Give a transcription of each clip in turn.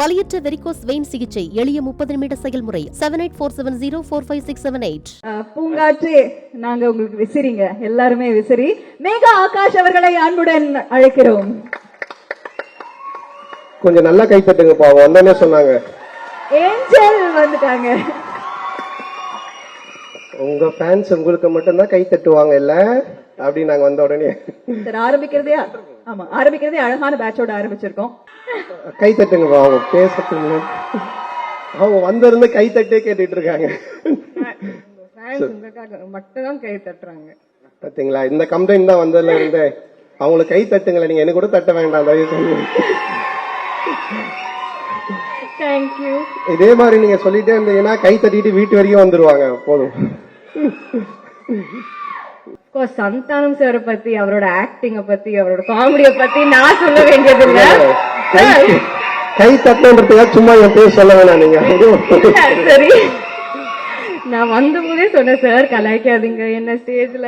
வலியற்ற varicose vein சிகிச்சை எளிய 30 நிமிட செயல்முறை 7847045678. பூங்காற்றே நாங்க உங்களுக்கு விசிறிங்க, எல்லாருமே விசிறி. மேகா ஆகாஷ் அவர்களை அன்புடன் அழைக்கிறோம். கொஞ்சம் நல்லா கை தட்டுங்க பாவம், வந்தானே சொன்னாங்க. ஏஞ்சல் வந்துட்டாங்க. உங்க ஃபேன்ஸ் உங்களுக்கு மட்டும்தான் கை தட்டுவாங்க இல்ல அப்படி நாங்க வந்த உடனே ஆரம்பிக்கிறதே அழகான பேட்சோட ஆரம்பிச்சிருக்கோம். கை தட்டுங்க பாவம், பேசட்டுங்க. அவங்க வந்திருந்து கை தட்டே கேட்டுட்டு இருக்காங்க. மட்டும்தான் கை தட்டுறாங்க பாத்தீங்களா, இந்த கம்ப்ளைண்ட் தான் வந்ததுல இருந்து அவங்களுக்கு கை தட்டுங்களே, நீங்க எனக்கு கூட தட்ட வேண்டாம் தயவு செஞ்சு. தேங்க்யூ. இதே மாதிரி நீங்க சொல்லிட்டே இருந்தீங்கன்னா கை தட்டிட்டு வீட்டு வரைக்கும் வந்துருவாங்க. போதும். சந்தானம் சார் பத்தி, அவரோட ஆக்டிங்க பத்தி, அவரோட காமெடிய பத்தி நான் சொல்ல வேண்டியது இல்ல. கை தட்டுன்றதுக்காக சும்மா என் பேர் சொல்ல வேணாம் நீங்க. சரி, நான் வந்த போதே சொன்னேன் சார் கலாய்க்காதீங்க என்ன ஸ்டேஜ்ல.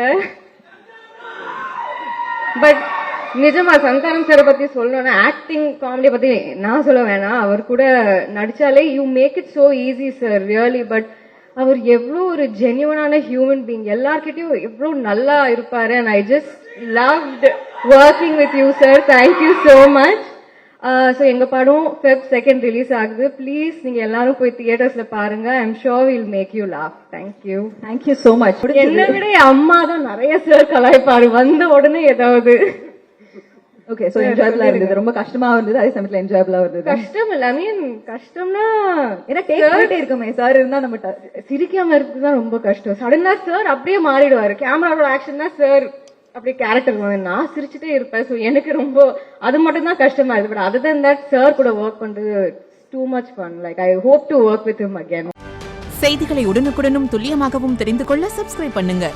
பட் நிஜமா சந்தானம் சார் பத்தி சொல்லணும்னா, ஆக்டிங் காமெடி பத்தி நான் சொல்ல வேணாம். அவர் கூட நடிச்சாலே you make it so easy sir, really. But அவர் எவ்வளவு ஒரு ஜென்யூனான ஹியூமன் பீயிங், எல்லார்கிட்டயும் எவ்வளவு நல்லா இருப்பாரு. And I just loved working with you sir. Thank you so much. So எங்க படம் Feb 2 ரிலீஸ் ஆகுது. ப்ளீஸ் நீங்க எல்லாரும் போய் தியேட்டர்ஸ்ல பாருங்க. I am sure will make you laugh. Thank you. Thank you so much. என்னை விட அம்மா தான் நிறைய சார் கலாய்ப்பாரு வந்த உடனே ஏதாவது. ஓகே, சோ என்ஜாயபிளா இருந்தது, ரொம்ப கஷ்டமா இருந்தது, அதே சமயத்துல என்ஜாயபிளா இருந்தது. கஷ்டம் இல்ல, ஐ மீன் கஷ்டம்னா ஏன்னா டேக் இருக்குமே சார் இருந்தா நம்ம சிரிக்காம இருக்குதான் ரொம்ப கஷ்டம். சடனா சார் அப்படியே மாறிடுவாரு, கேமராவோட ஆக்ஷன் தான் சார் அப்படியே கேரக்டர். நான் சிரிச்சுட்டே இருப்பேன். சோ எனக்கு ரொம்ப அது மட்டும் தான் கஷ்டமா இருக்கு. But other then that sir கூட ஒர்க் பண்றது too much fun. Like I hope to work with him again. செய்திகளை உடனுக்குடனும் துல்லியமாகவும் தெரிந்து கொள்ள சப்ஸ்கிரைப் பண்ணுங்க.